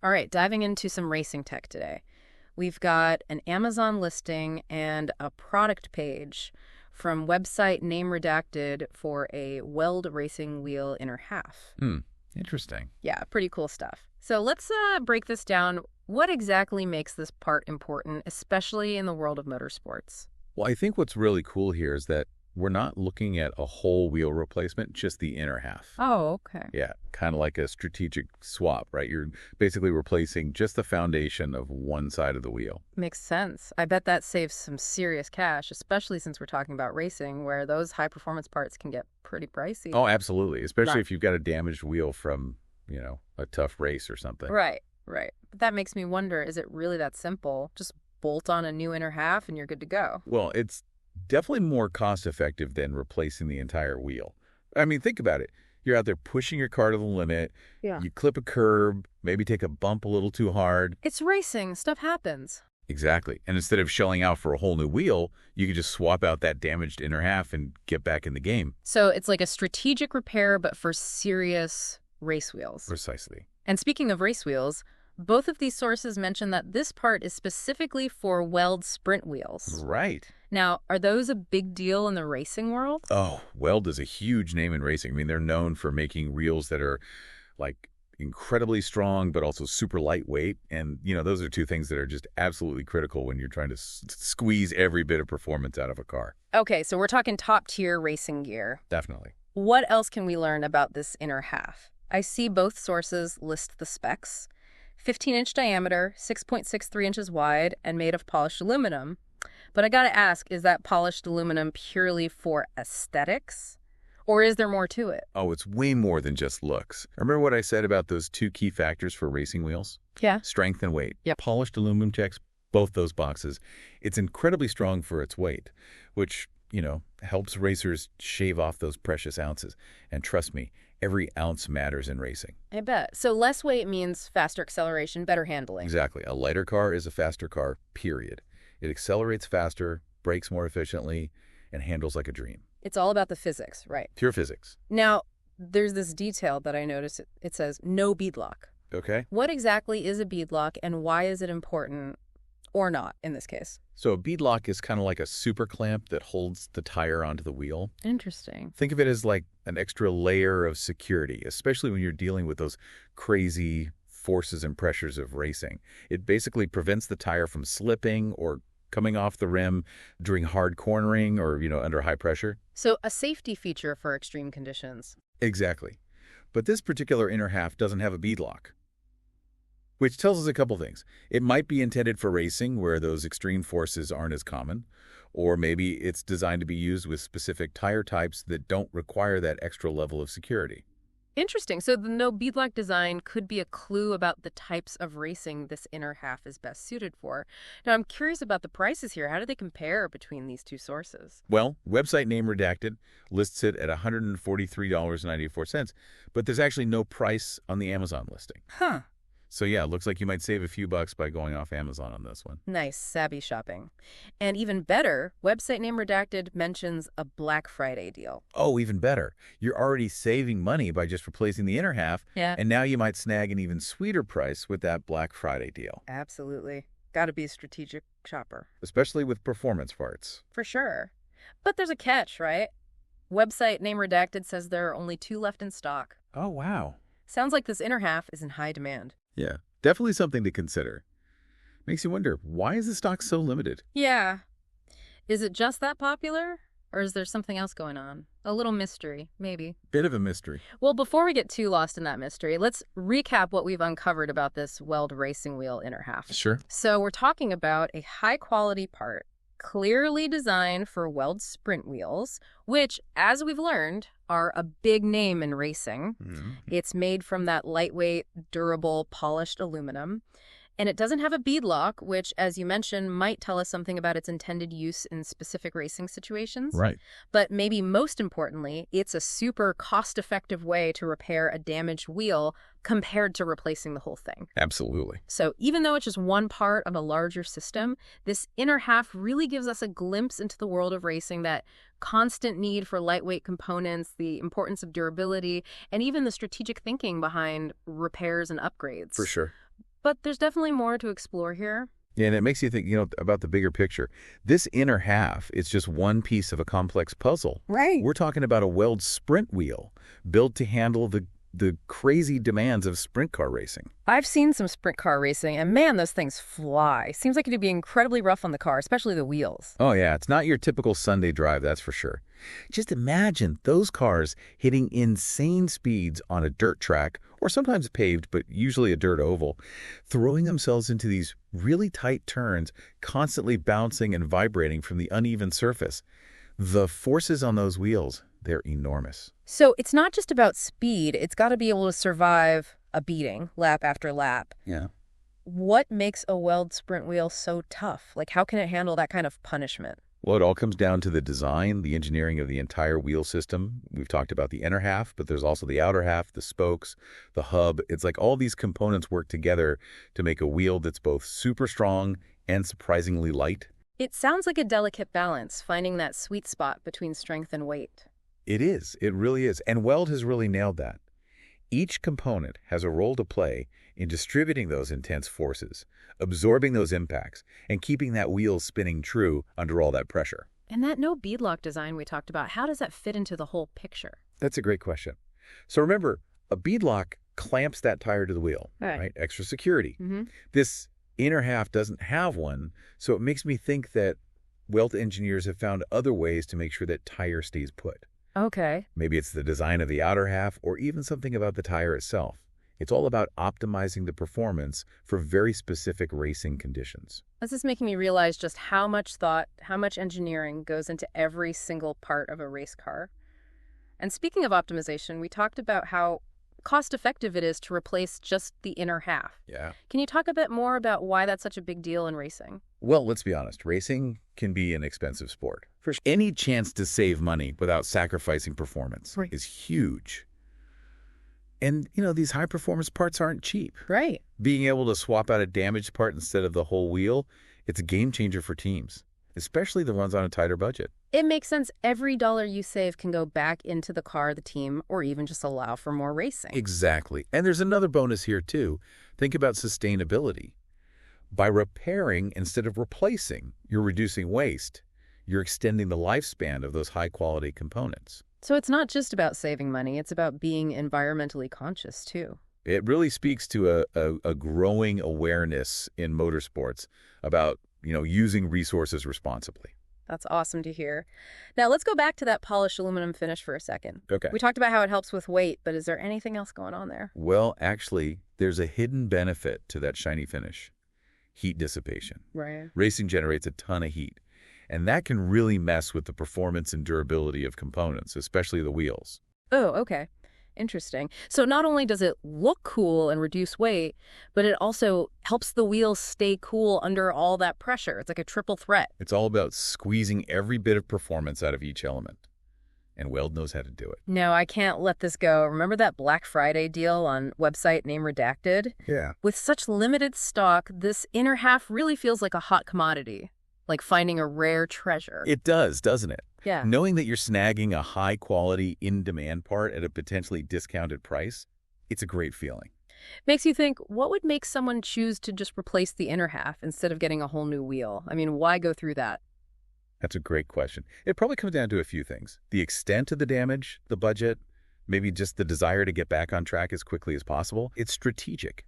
All right, diving into some racing tech today. We've got an Amazon listing and a product page from website name redacted for a Weld racing wheel inner half. Interesting. Yeah, pretty cool stuff. So let's break this down. What exactly makes this part important, especially in the world of motorsports? Well, I think what's really cool here is that we're not looking at a whole wheel replacement, just the inner half. Oh, okay. Yeah, kind of like a strategic swap, right? You're basically replacing just the foundation of one side of the wheel. Makes sense. I bet that saves some serious cash, especially since we're talking about racing, where those high-performance parts can get pretty pricey. Oh, absolutely. Especially Right. if you've got a damaged wheel from, a tough race or something. Right, right. But that makes me wonder, is it really that simple? Just bolt on a new inner half and you're good to go. Well, it's definitely more cost effective than replacing the entire wheel. I mean, think about it. You're out there pushing your car to the limit. Yeah. You clip a curb, maybe take a bump a little too hard. It's racing. Stuff happens. Exactly. And instead of shelling out for a whole new wheel, you can just swap out that damaged inner half and get back in the game. So it's like a strategic repair, but for serious race wheels. Precisely. And speaking of race wheels, both of these sources mention that this part is specifically for Weld sprint wheels. Right. Now, are those a big deal in the racing world? Oh, Weld is a huge name in racing. I mean, they're known for making wheels that are like incredibly strong, but also super lightweight. And, those are two things that are just absolutely critical when you're trying to squeeze every bit of performance out of a car. Okay, so we're talking top-tier racing gear. Definitely. What else can we learn about this inner half? I see both sources list the specs. 15-inch diameter, 6.63 inches wide, and made of polished aluminum. But I gotta ask, is that polished aluminum purely for aesthetics? Or is there more to it? Oh, it's way more than just looks. Remember what I said about those two key factors for racing wheels? Yeah. Strength and weight. Yep. Polished aluminum checks both those boxes. It's incredibly strong for its weight, which, helps racers shave off those precious ounces. And trust me, every ounce matters in racing. I bet. So less weight means faster acceleration, better handling. Exactly. A lighter car is a faster car, period. It accelerates faster, brakes more efficiently, and handles like a dream. It's all about the physics, right? Pure physics. Now, there's this detail that I noticed. It says no beadlock. Okay? What exactly is a beadlock and why is it important or not in this case? So a beadlock is kind of like a super clamp that holds the tire onto the wheel. Interesting. Think of it as like an extra layer of security, especially when you're dealing with those crazy forces and pressures of racing. It basically prevents the tire from slipping or coming off the rim during hard cornering or, under high pressure. So a safety feature for extreme conditions. Exactly. But this particular inner half doesn't have a beadlock, which tells us a couple things. It might be intended for racing where those extreme forces aren't as common, or maybe it's designed to be used with specific tire types that don't require that extra level of security. Interesting. So the no beadlock design could be a clue about the types of racing this inner half is best suited for. Now, I'm curious about the prices here. How do they compare between these two sources? Well, website name redacted lists it at $143.94, but there's actually no price on the Amazon listing. Huh. So yeah, it looks like you might save a few bucks by going off Amazon on this one. Nice, savvy shopping. And even better, website name redacted mentions a Black Friday deal. Oh, even better. You're already saving money by just replacing the inner half, Yeah. and now you might snag an even sweeter price with that Black Friday deal, Absolutely. Got to be a strategic shopper. especially with performance parts. For sure. But there's a catch, right? Website name redacted says there are only 2 left in stock. Oh, wow. Sounds like this inner half is in high demand. Yeah, definitely something to consider. Makes you wonder, why is the stock so limited? Yeah. Is it just that popular? Or is there something else going on? A little mystery, maybe. Bit of a mystery. Well, before we get too lost in that mystery, let's recap what we've uncovered about this Weld racing wheel inner half. Sure. So we're talking about a high-quality part, clearly designed for Weld sprint wheels, which, as we've learned, are a big name in racing. It's made from that lightweight, durable, polished aluminum. And it doesn't have a beadlock, which, as you mentioned, might tell us something about its intended use in specific racing situations. Right. But maybe most importantly, it's a super cost-effective way to repair a damaged wheel compared to replacing the whole thing. Absolutely. So even though it's just one part of a larger system, this inner half really gives us a glimpse into the world of racing, that constant need for lightweight components, the importance of durability, and even the strategic thinking behind repairs and upgrades. For sure. but there's definitely more to explore here. Yeah, and it makes you think, about the bigger picture. This inner half is just one piece of a complex puzzle. Right. We're talking about a Weld sprint wheel built to handle the crazy demands of sprint car racing. I've seen some sprint car racing, and man, those things fly. Seems like it'd be incredibly rough on the car, especially the wheels. Oh, yeah, it's not your typical Sunday drive, that's for sure. Just imagine those cars hitting insane speeds on a dirt track, or sometimes paved, but usually a dirt oval, throwing themselves into these really tight turns, constantly bouncing and vibrating from the uneven surface. The forces on those wheels, they're enormous. So it's not just about speed. It's got to be able to survive a beating, lap after lap. Yeah. What makes a Weld sprint wheel so tough? Like, how can it handle that kind of punishment? Well, it all comes down to the design, the engineering of the entire wheel system. We've talked about the inner half, but there's also the outer half, the spokes, the hub. It's like all these components work together to make a wheel that's both super strong and surprisingly light. It sounds like a delicate balance, finding that sweet spot between strength and weight. It is. It really is. And Weld has really nailed that. Each component has a role to play in distributing those intense forces, absorbing those impacts, and keeping that wheel spinning true under all that pressure. And that no-beadlock design we talked about, how does that fit into the whole picture? That's a great question. So remember, a beadlock clamps that tire to the wheel, right? Extra security. This inner half doesn't have one, so it makes me think that Weld engineers have found other ways to make sure that tire stays put. Okay. Maybe it's the design of the outer half or even something about the tire itself. It's all about optimizing the performance for very specific racing conditions. This is making me realize just how much thought, how much engineering goes into every single part of a race car. And speaking of optimization, we talked about how cost-effective it is to replace just the inner half. Yeah. Can you talk a bit more about why that's such a big deal in racing? Well, let's be honest. Racing can be an expensive sport. Any chance to save money without sacrificing performance is huge. And, these high-performance parts aren't cheap. Right. Being able to swap out a damaged part instead of the whole wheel, it's a game changer for teams, especially the ones on a tighter budget. It makes sense. Every dollar you save can go back into the car, the team, or even just allow for more racing. Exactly. And there's another bonus here, too. Think about sustainability. By repairing instead of replacing, you're reducing waste. You're extending the lifespan of those high-quality components. So it's not just about saving money. It's about being environmentally conscious, too. It really speaks to a growing awareness in motorsports about, using resources responsibly. That's awesome to hear. Now, let's go back to that polished aluminum finish for a second. Okay. We talked about how it helps with weight, but is there anything else going on there? Well, actually, there's a hidden benefit to that shiny finish. Heat dissipation. Right. Racing generates a ton of heat, and that can really mess with the performance and durability of components, especially the wheels. Oh, okay. Interesting. So not only does it look cool and reduce weight, but it also helps the wheels stay cool under all that pressure. It's like a triple threat. It's all about squeezing every bit of performance out of each element. And Weld knows how to do it. No, I can't let this go. Remember that Black Friday deal on website name redacted? Yeah. With such limited stock, this inner half really feels like a hot commodity, like finding a rare treasure. It does, doesn't it? Yeah. Knowing that you're snagging a high-quality, in-demand part at a potentially discounted price, it's a great feeling. Makes you think, what would make someone choose to just replace the inner half instead of getting a whole new wheel? I mean, why go through that? That's a great question. It probably comes down to a few things. The extent of the damage, the budget, maybe just the desire to get back on track as quickly as possible. It's strategic.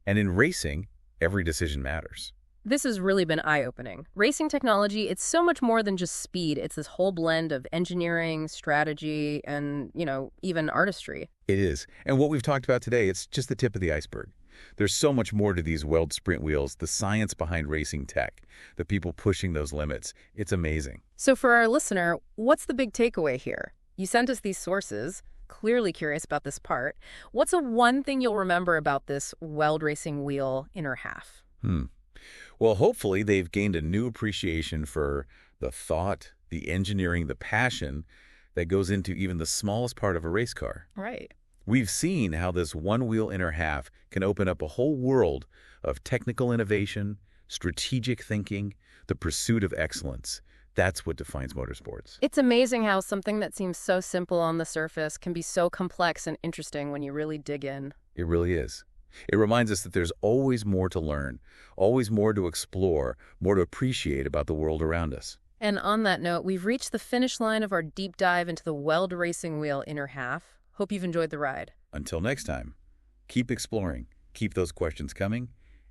And in racing, every decision matters. This has really been eye-opening. Racing technology, it's so much more than just speed. It's this whole blend of engineering, strategy, and, even artistry. It is. And what we've talked about today, it's just the tip of the iceberg. There's so much more to these Weld sprint wheels, the science behind racing tech, the people pushing those limits. It's amazing. So for our listener, what's the big takeaway here? You sent us these sources, clearly curious about this part. What's the one thing you'll remember about this Weld racing wheel inner half? Well, hopefully they've gained a new appreciation for the thought, the engineering, the passion that goes into even the smallest part of a race car. Right. We've seen how this one-wheel inner half can open up a whole world of technical innovation, strategic thinking, the pursuit of excellence. That's what defines motorsports. It's amazing how something that seems so simple on the surface can be so complex and interesting when you really dig in. It really is. It reminds us that there's always more to learn, always more to explore, more to appreciate about the world around us. And on that note, we've reached the finish line of our deep dive into the Weld racing wheel inner half. Hope you've enjoyed the ride. Until next time, keep exploring, keep those questions coming,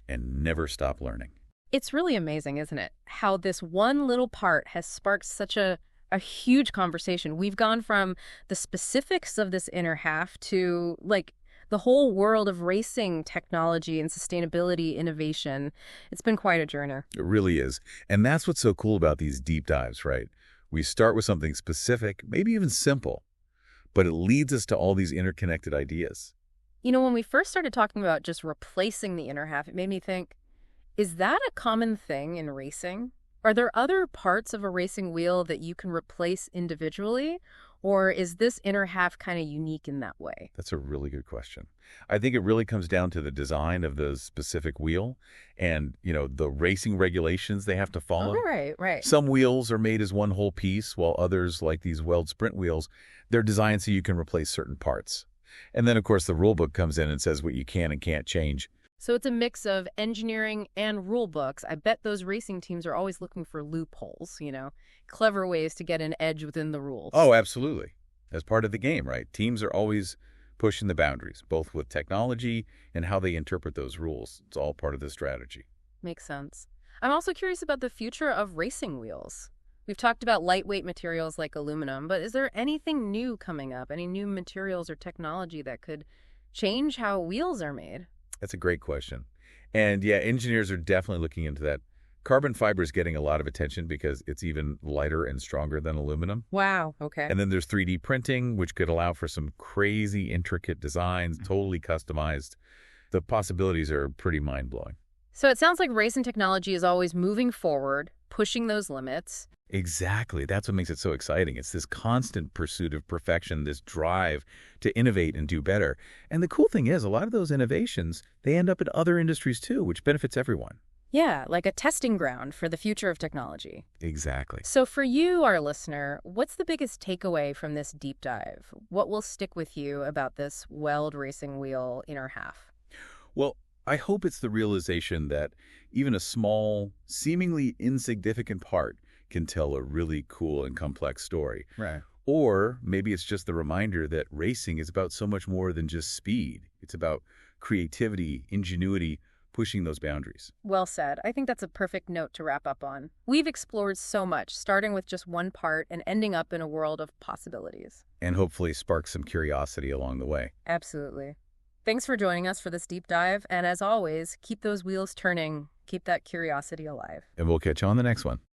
and never stop learning. It's really amazing, isn't it, how this one little part has sparked such a huge conversation. We've gone from the specifics of this inner half to, like, the whole world of racing technology and sustainability innovation. It's been quite a journey. It really is. And that's what's so cool about these deep dives, right? We start with something specific, maybe even simple, but it leads us to all these interconnected ideas. You know, when we first started talking about just replacing the inner half, it made me think, is that a common thing in racing? Are there other parts of a racing wheel that you can replace individually? Or is this inner half kind of unique in that way? That's a really good question. I think it really comes down to the design of the specific wheel and, the racing regulations they have to follow. Oh, right. Some wheels are made as one whole piece, while others, like these Weld sprint wheels, they're designed so you can replace certain parts. And then, of course, the rule book comes in and says what you can and can't change. So it's a mix of engineering and rule books. I bet those racing teams are always looking for loopholes, clever ways to get an edge within the rules. Oh, absolutely. As part of the game, right? Teams are always pushing the boundaries, both with technology and how they interpret those rules. It's all part of the strategy. Makes sense. I'm also curious about the future of racing wheels. We've talked about lightweight materials like aluminum, but is there anything new coming up? Any new materials or technology that could change how wheels are made? That's a great question. And yeah, engineers are definitely looking into that. Carbon fiber is getting a lot of attention because it's even lighter and stronger than aluminum. Wow, okay. And then there's 3D printing, which could allow for some crazy, intricate designs, totally customized. The possibilities are pretty mind-blowing. So it sounds like racing technology is always moving forward, pushing those limits. Exactly. That's what makes it so exciting. It's this constant pursuit of perfection, this drive to innovate and do better. And the cool thing is, a lot of those innovations, they end up in other industries too, which benefits everyone. Yeah, like a testing ground for the future of technology. Exactly. So for you, our listener, what's the biggest takeaway from this deep dive? What will stick with you about this Weld racing wheel inner half? Well, I hope it's the realization that even a small, seemingly insignificant part can tell a really cool and complex story. Right. Or maybe it's just the reminder that racing is about so much more than just speed. It's about creativity, ingenuity, pushing those boundaries. Well said. I think that's a perfect note to wrap up on. We've explored so much, starting with just one part and ending up in a world of possibilities. And hopefully spark some curiosity along the way. Absolutely. Thanks for joining us for this deep dive. And as always, keep those wheels turning. Keep that curiosity alive. And we'll catch you on the next one.